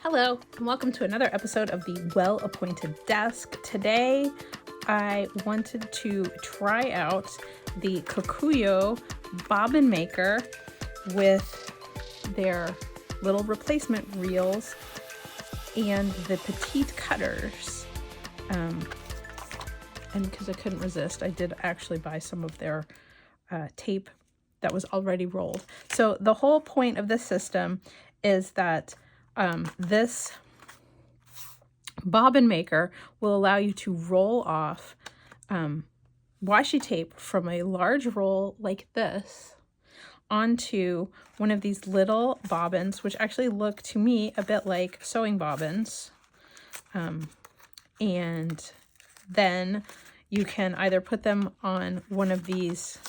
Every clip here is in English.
Hello, and welcome to another episode of the Well-Appointed Desk. Today, I wanted to try out the Kokuyo bobbin maker with their little replacement reels and the petite cutters. And because I couldn't resist, I did actually buy some of their tape that was already rolled. So the whole point of this system is that this bobbin maker will allow you to roll off washi tape from a large roll like this onto one of these little bobbins, which actually look to me a bit like sewing bobbins. And then you can either put them on one of these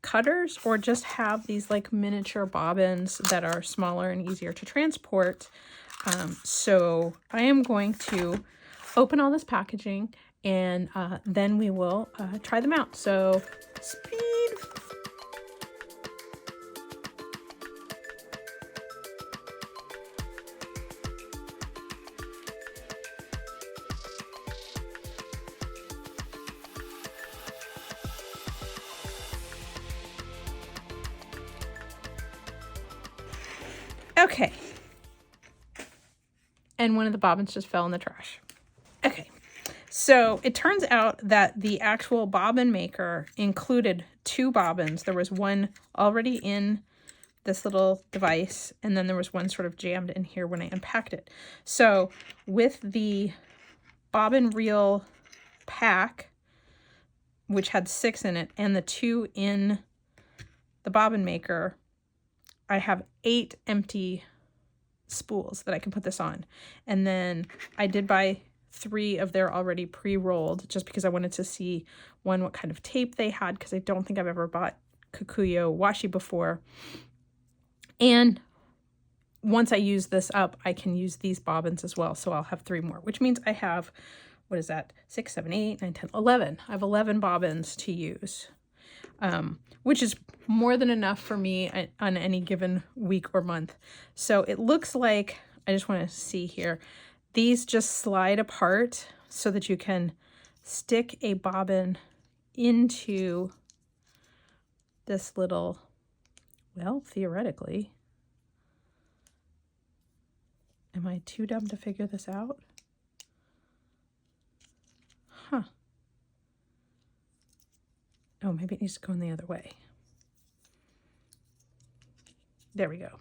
cutters or just have these like miniature bobbins that are smaller and easier to transport. So I am going to open all this packaging and then we will try them out. So speed. Okay. And one of the bobbins just fell in the trash. Okay. So it turns out that the actual bobbin maker included two bobbins. There was one already in this little device, and then there was one sort of jammed in here when I unpacked it. So with the bobbin reel pack, which had 6 in it, and the 2 in the bobbin maker, I have 8 empty spools that I can put this on. And then I did buy 3 of their already pre-rolled just because I wanted to see, one, what kind of tape they had, because I don't think I've ever bought Kokuyo washi before. And once I use this up, I can use these bobbins as well. So I'll have 3 more, which means I have, what is that? 6, 7, 8, 9, 10, 11. I have 11 bobbins to use. Which is more than enough for me on any given week or month. So it looks like, I just want to see here, these just slide apart so that you can stick a bobbin into this little, well, theoretically. Am I too dumb to figure this out? Huh. Oh, maybe it needs to go in the other way. There we go.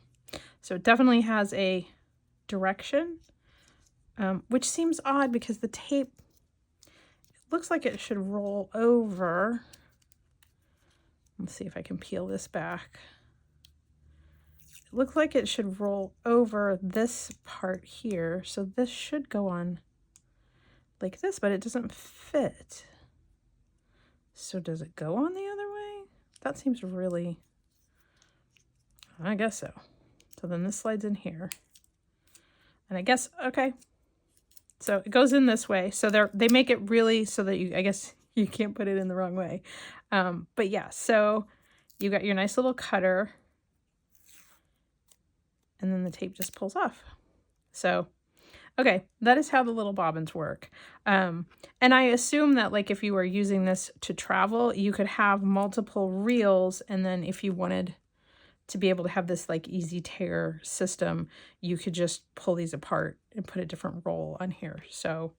So it definitely has a direction, which seems odd because the tape, it looks like it should roll over. Let's see if I can peel this back. It looks like it should roll over this part here. So this should go on like this, but it doesn't fit. So does it go on the other way? That seems really, I guess so. So then this slides in here. And I guess, okay. So it goes in this way. So they make it really so that you, I guess you can't put it in the wrong way. But yeah, so you got your nice little cutter. And then the tape just pulls off. So okay, that is how the little bobbins work. And I assume that like if you were using this to travel, you could have multiple reels, and then if you wanted to be able to have this like easy tear system, you could just pull these apart and put a different roll on here. So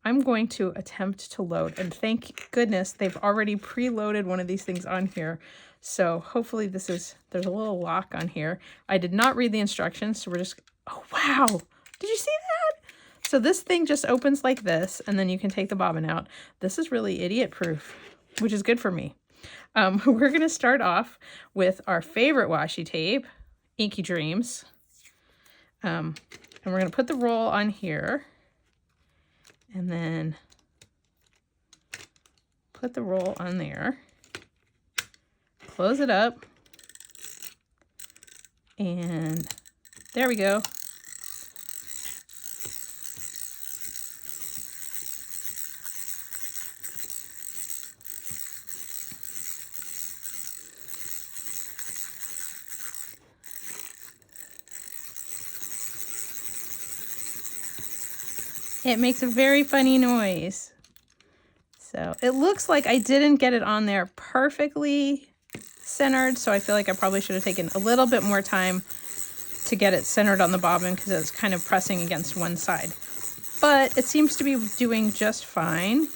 I'm going to attempt to load, and thank goodness they've already preloaded one of these things on here. So hopefully there's a little lock on here. I did not read the instructions, so we're just, oh wow, did you see that? So this thing just opens like this, and then you can take the bobbin out. This is really idiot proof, which is good for me. We're going to start off with our favorite washi tape, Inky Dreams. And we're going to put the roll on here, and then put the roll on there. Close it up. And there we go. It makes a very funny noise. So it looks like I didn't get it on there perfectly centered, so I feel like I probably should have taken a little bit more time to get it centered on the bobbin because it's kind of pressing against one side. But it seems to be doing just fine.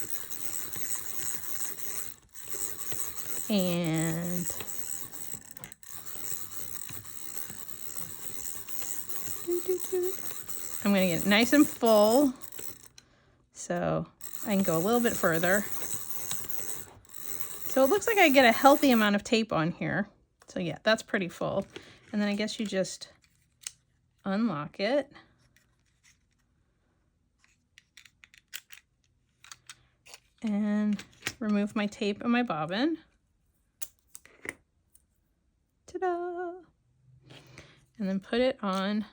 And I'm going to get it nice and full so I can go a little bit further. So it looks like I get a healthy amount of tape on here. So yeah, that's pretty full. And then I guess you just unlock it. And remove my tape and my bobbin. Ta-da! And then put it on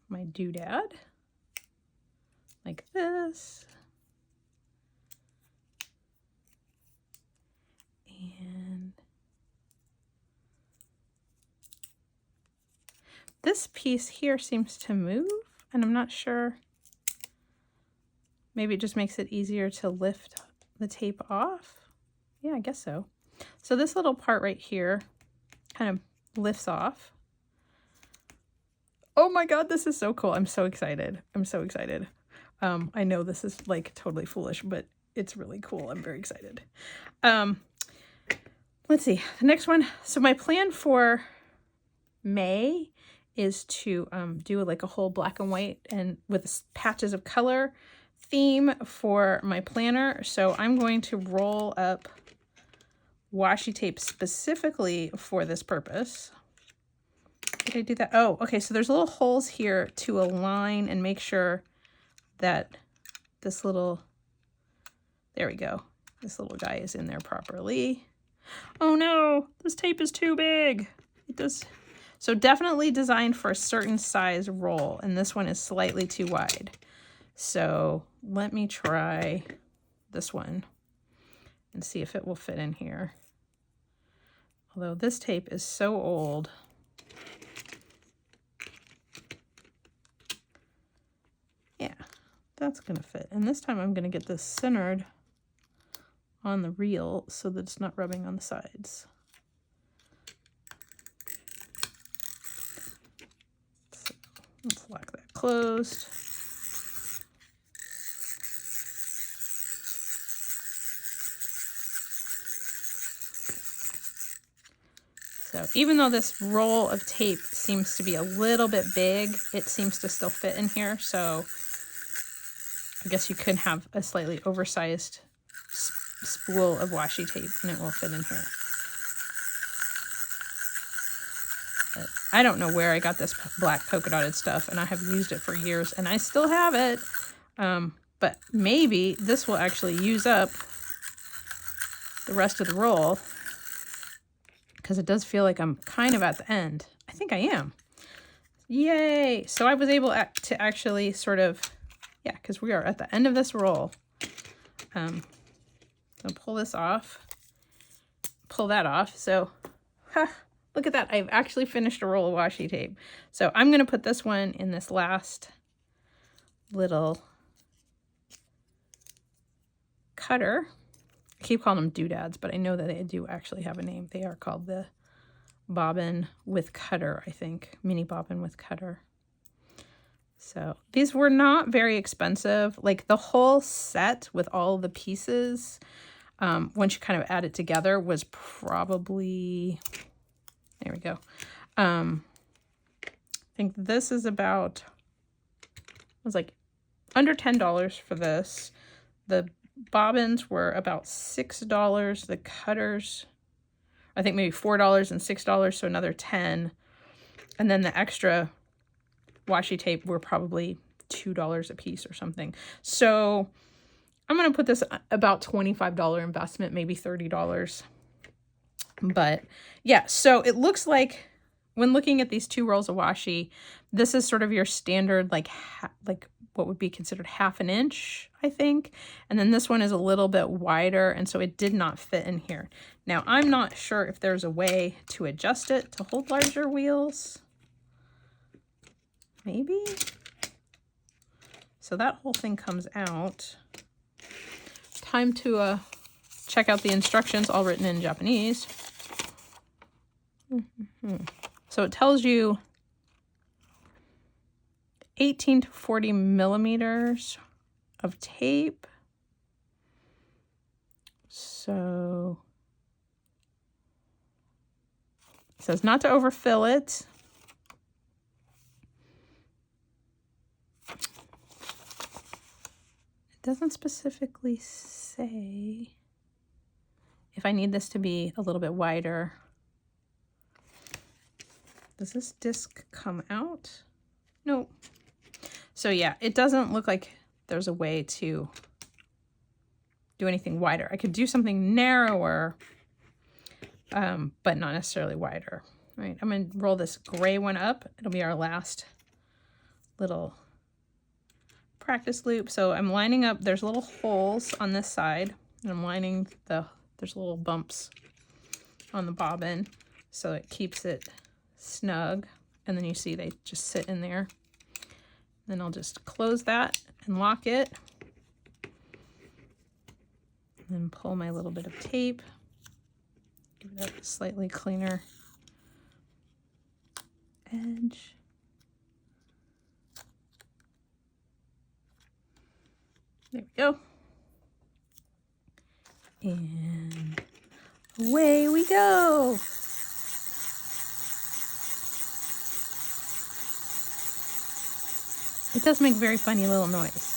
my doodad, like this. And this piece here seems to move, and I'm not sure. Maybe it just makes it easier to lift the tape off. Yeah, I guess so. So this little part right here kind of lifts off. Oh my God, this is so cool. I'm so excited. I'm so excited. I know this is like totally foolish, but it's really cool. I'm very excited. Let's see, the next one. So my plan for May is to do like a whole black and white and with patches of color theme for my planner. So I'm going to roll up washi tape specifically for this purpose. Did I do that? Oh, okay. So there's little holes here to align and make sure that this little, there we go. This little guy is in there properly. Oh no, this tape is too big. It does. So definitely designed for a certain size roll, and this one is slightly too wide. So let me try this one and see if it will fit in here. Although this tape is so old. Yeah, that's gonna fit. And this time I'm gonna get this centered on the reel so that it's not rubbing on the sides. So let's lock that closed. So even though this roll of tape seems to be a little bit big, it seems to still fit in here. So I guess you could have a slightly oversized spool of washi tape and it will fit in here. But I don't know where I got this black polka dotted stuff, and I have used it for years and I still have it. But maybe this will actually use up the rest of the roll, because it does feel like I'm kind of at the end. I think I am. Yay! So I was able to actually sort of, yeah, because we are at the end of this roll. So pull this off, pull that off. So, look at that. I've actually finished a roll of washi tape. So I'm going to put this one in this last little cutter. I keep calling them doodads, but I know that they do actually have a name. They are called the bobbin with cutter, I think. Mini bobbin with cutter. So these were not very expensive. Like the whole set with all the pieces, once you kind of add it together, was probably, there we go. I think this is about, it was like under $10 for this. The bobbins were about $6. The cutters, I think maybe $4 and $6, so another $10. And then the extra washi tape were probably $2 a piece or something. So I'm going to put this about $25 investment, maybe $30. But yeah, so it looks like when looking at these two rolls of washi, this is sort of your standard, like what would be considered half an inch, I think. And then this one is a little bit wider, and so it did not fit in here. Now, I'm not sure if there's a way to adjust it to hold larger wheels. Maybe? so that whole thing comes out. Time to check out the instructions, all written in Japanese. So it tells you 18 to 40 millimeters of tape. So it says not to overfill it. It doesn't specifically say if I need this to be a little bit wider. Does this disc come out? Nope. So yeah, it doesn't look like there's a way to do anything wider. I could do something narrower, but not necessarily wider. All right, I'm gonna roll this gray one up. It'll be our last little practice loop. So I'm lining up, there's little holes on this side, and I'm lining there's little bumps on the bobbin, so it keeps it snug. And then you see they just sit in there. Then I'll just close that and lock it. And then pull my little bit of tape. Give it a slightly cleaner edge. There we go. And away we go. It does make a very funny little noise.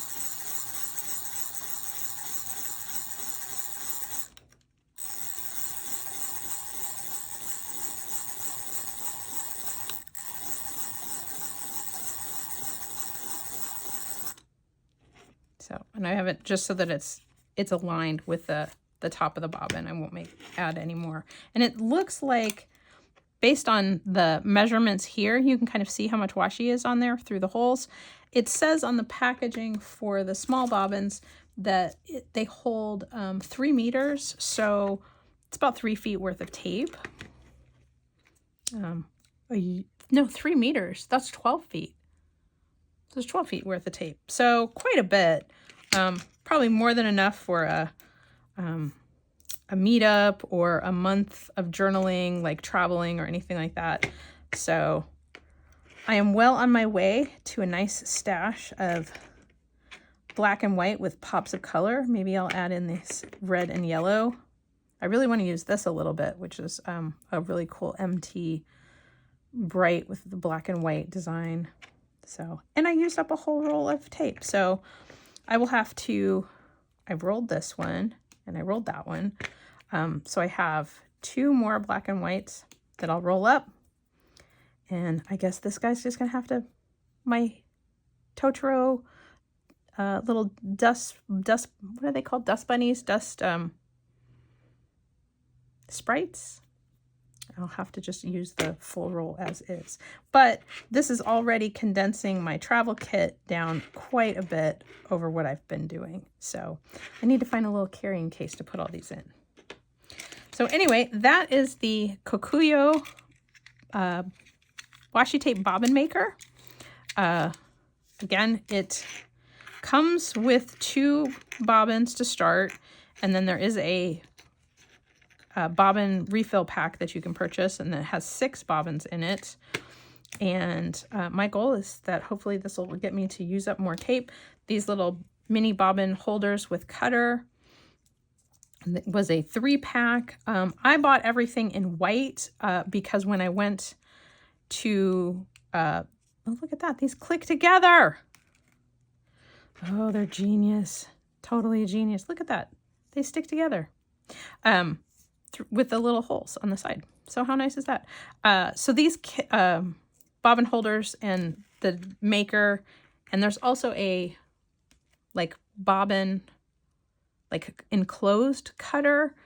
So, and I have it just so that it's aligned with the top of the bobbin. I won't add any more. And it looks like, based on the measurements here, you can kind of see how much washi is on there through the holes. It says on the packaging for the small bobbins that they hold 3 meters, so it's about 3 feet worth of tape. No, 3 meters, that's 12 feet. So it's 12 feet worth of tape, so quite a bit. Probably more than enough for a meetup or a month of journaling, like traveling or anything like that. So I am well on my way to a nice stash of black and white with pops of color. Maybe I'll add in this red and yellow. I really want to use this a little bit, which is a really cool MT bright with the black and white design. So, and I used up a whole roll of tape. So I will have to, I've rolled this one and I rolled that one. So I have 2 more black and whites that I'll roll up. And I guess this guy's just gonna have to, my Totoro little dust, what are they called? Dust bunnies, dust sprites. I'll have to just use the full roll as is. But this is already condensing my travel kit down quite a bit over what I've been doing. So I need to find a little carrying case to put all these in. So anyway, that is the Kokuyo washi tape bobbin maker. Again, it comes with 2 bobbins to start, and then there is a bobbin refill pack that you can purchase, and it has 6 bobbins in it. And my goal is that hopefully this will get me to use up more tape. These little mini bobbin holders with cutter. It was a 3-pack. I bought everything in white because when I went to, oh, look at that, these click together. Oh, they're genius. Totally genius. Look at that. They stick together. With the little holes on the side. So how nice is that? So these bobbin holders and the maker, and there's also a like bobbin, like enclosed cutter.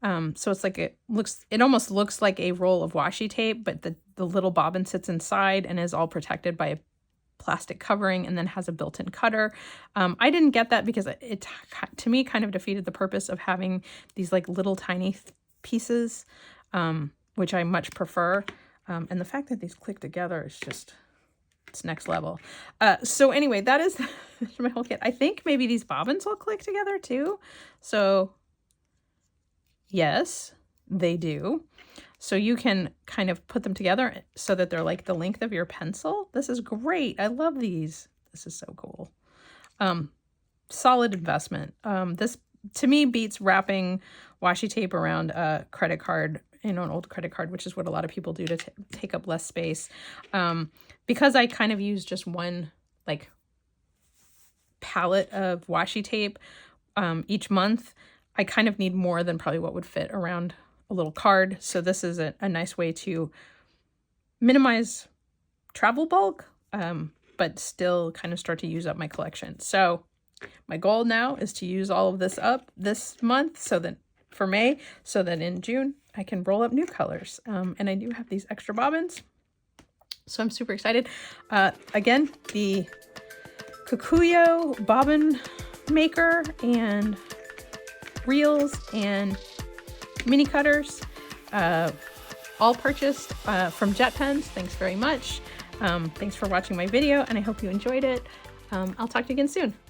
So it's like, it almost looks like a roll of washi tape, but the little bobbin sits inside and is all protected by a plastic covering and then has a built-in cutter. I didn't get that because it to me kind of defeated the purpose of having these like little tiny pieces, which I much prefer. And the fact that these click together is just It's next level. So anyway, that is my whole kit. I think maybe these bobbins will click together too. So yes, they do. So you can kind of put them together so that they're like the length of your pencil. This is great. I love these. This is so cool. Solid investment. This to me beats wrapping washi tape around a credit card, an old credit card, which is what a lot of people do to take up less space. Because I kind of use just one like palette of washi tape each month, I kind of need more than probably what would fit around a little card. So this is a nice way to minimize travel bulk, but still kind of start to use up my collection. So my goal now is to use all of this up this month so that for May, so that in June I can roll up new colors. And I do have these extra bobbins, so I'm super excited. Again, the Kokuyo bobbin maker and reels and mini cutters, all purchased from Jet Pens. Thanks very much. Thanks for watching my video, and I hope you enjoyed it. I'll talk to you again soon.